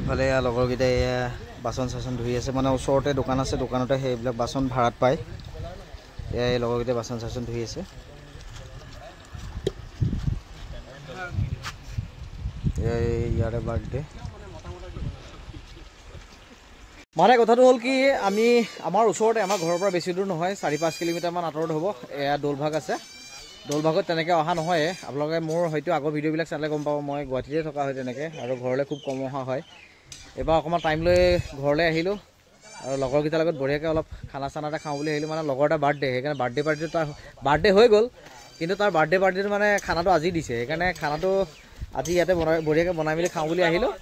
এফালে লগৰকেইটাই বাচন চাচন ধুই আছে, মানে ওচৰতে দোকান আছে, দোকানতে সেইবিলাক বাচন ভাড়াত পায়। এই লগৰকেইটাই বাচন চাচন ধুই আছে। ইয়াৰে বাৰ্থডে মানে কথাটো হ'ল কি, আমাৰ ওচৰতে, আমাৰ ঘৰৰ পৰা বেছি দূৰ নহয়, 4-5 কিলোমিটাৰমান আঁতৰত হ'ব। এয়া দৌলভাগ আছে। দৌলভাগত তেনেকৈ অহা নহয়। আপোনালোকে মোৰ হয়তো আগৰ ভিডিঅ'বিলাক চালে গম পাব, মই গুৱাহাটীতে থকা হয় তেনেকৈ, আৰু ঘৰলৈ খুব কম অহা হয়। এইবাৰ অকণমান টাইম লৈ ঘৰলৈ আহিলোঁ, আৰু লগৰকেইটাৰ লগত বঢ়িয়াকৈ অলপ খানা চানা এটা খাওঁ বুলি আহিলোঁ। মানে লগৰ এটা বাৰ্থডে, সেইকাৰণে বাৰ্থডে পাৰ্টিটো তাৰ বাৰ্থডে হৈ গ'ল, কিন্তু তাৰ বাৰ্থডে পাৰ্টিটো মানে খানাটো আজি দিছে, সেইকাৰণে খানাটো আজি ইয়াতে বঢ়িয়াকৈ বনাই মেলি খাওঁ বুলি আহিলোঁ।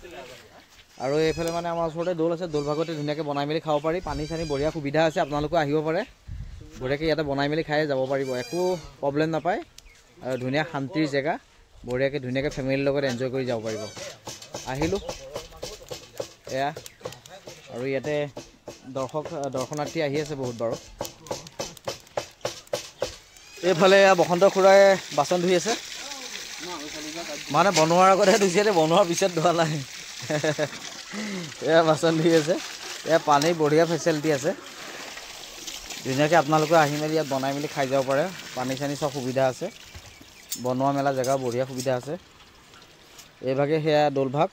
আৰু এইফালে মানে আমাৰ ওচৰতে দৌল আছে, দৌলভাগতে ধুনীয়াকৈ বনাই মেলি খাব পাৰি। পানী চানী বঢ়িয়া সুবিধা আছে, আপোনালোকেও আহিব পাৰে, বঢ়িয়াকৈ ইয়াতে বনাই মেলি খাই যাব পাৰিব, একো প্ৰব্লেম নাপায়। আৰু ধুনীয়া শান্তিৰ জেগা, বঢ়িয়াকৈ ধুনীয়াকৈ ফেমিলিৰ লগত এনজয় কৰি যাব পাৰিব। আহিলোঁ এয়া, আৰু ইয়াতে দৰ্শনাৰ্থী আহি আছে বহুত বাৰু। এইফালে বসন্ত খুৰাই বাচন ধুই আছে, মানে বনোৱাৰ আগতহে ধুইছে, বনোৱাৰ পিছত ধোৱা নাই। এয়া বাচন ধুই আছে। এয়া পানীৰ বঢ়িয়া ফেচিলিটি আছে, ধুনীয়াকৈ আপোনালোকে আহি মেলি ইয়াত বনাই মেলি খাই যাব পাৰে। পানী চানী চব সুবিধা আছে, বনোৱা মেলা জেগা বঢ়িয়া সুবিধা আছে। এইভাগে সেয়া দৌলভাগ।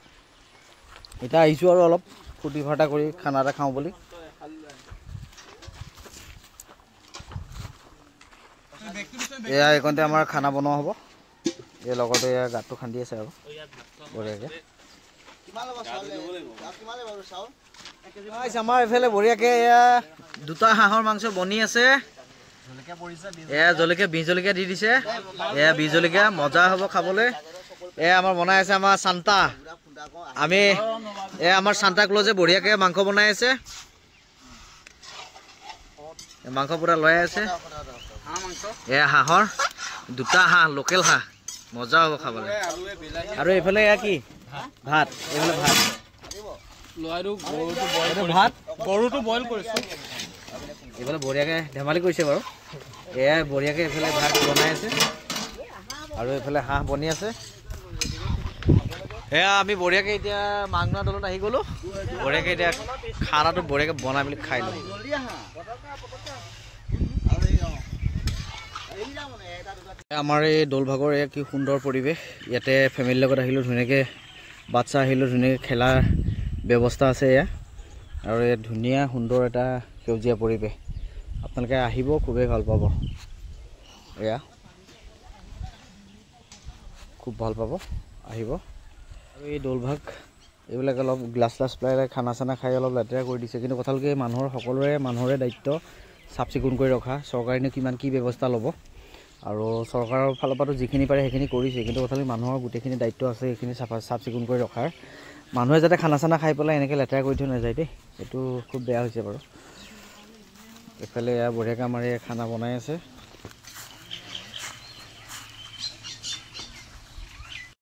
এতিয়া আহিছোঁ আৰু অলপ ফূৰ্তি ফাৰ্তা কৰি খানা এটা খাওঁ বুলি। এয়া এইকণতে আমাৰ খানা বনোৱা হ'ব। এই লগতে এয়া গাঁতটো খান্দি আছে আৰু বঢ়িয়াকৈ। আমাৰ এইফালে বঢ়িয়াকৈ এয়া 2টা হাঁহৰ মাংস বনি আছে। এয়া জলকীয়া, বিহ জলকীয়া দি দিছে। এয়া বিহ জলকীয়া, মজা হ'ব খাবলৈ। এয়া আমাৰ বনাই আছে আমাৰ চান্তা। আমাৰ চান্তা ক্লজে বঢ়িয়াকৈ মাংস বনাই আছে। মাংস পুৰা লৈ আছে। এয়া হাঁহৰ 2টা হাঁহ, লোকেল হাঁহ, মজা হ'ব খাবলৈ। আৰু এইফালে এয়া কি ভাত, এইফালে ভাত, গৰুটো বইল কৰিছোঁ। এইফালে বঢ়িয়াকৈ ধেমালি কৰিছে বাৰু। এয়া বঢ়িয়াকৈ এইফালে ভাত বনাই আছে, আৰু এইফালে হাঁহ বনি আছে। এয়া আমি বঢ়িয়াকৈ এতিয়া মাংনা দলত আহি গ'লোঁ, বঢ়িয়াকৈ এতিয়া খানাটো বঢ়িয়াকৈ বনাই মেলি খাই লওঁ। আমাৰ এই দৌলভাগৰ এয়া কি সুন্দৰ পৰিৱেশ। ইয়াতে ফেমিলিৰ লগত আহিলোঁ, ধুনীয়াকৈ বাচ্ছা আহিলোঁ, ধুনীয়াকৈ খেলাৰ ব্যৱস্থা আছে এয়া, আৰু ইয়াত ধুনীয়া সুন্দৰ এটা সেউজীয়া পৰিৱেশ। আপোনালোকে আহিব, খুবেই ভাল পাব। এয়া খুব ভাল পাব, আহিব। আৰু এই দৌলভাগ এইবিলাক অলপ গ্লাছ পেলাই খানা চানা খাই অলপ লেতেৰা কৰি দিছে, কিন্তু কথাটো কি মানুহৰে দায়িত্ব চাফ চিকুণ কৰি ৰখা। চৰকাৰেনো কিমান কি ব্যৱস্থা ল'ব, আৰু চৰকাৰৰ ফালৰ পৰাতো যিখিনি পাৰে সেইখিনি কৰিছে, কিন্তু কথাটো মানুহৰ গোটেইখিনি দায়িত্ব আছে সেইখিনি চাফ চিকুণ কৰি ৰখাৰ। মানুহে যাতে খানা চানা খাই পেলাই এনেকৈ লেতেৰা কৰি থৈ নাযায় দেই, এইটো খুব বেয়া হৈছে বাৰু। এইফালে এয়া বঢ়িয়াকৈ আমাৰ এই খানা বনাই আছে।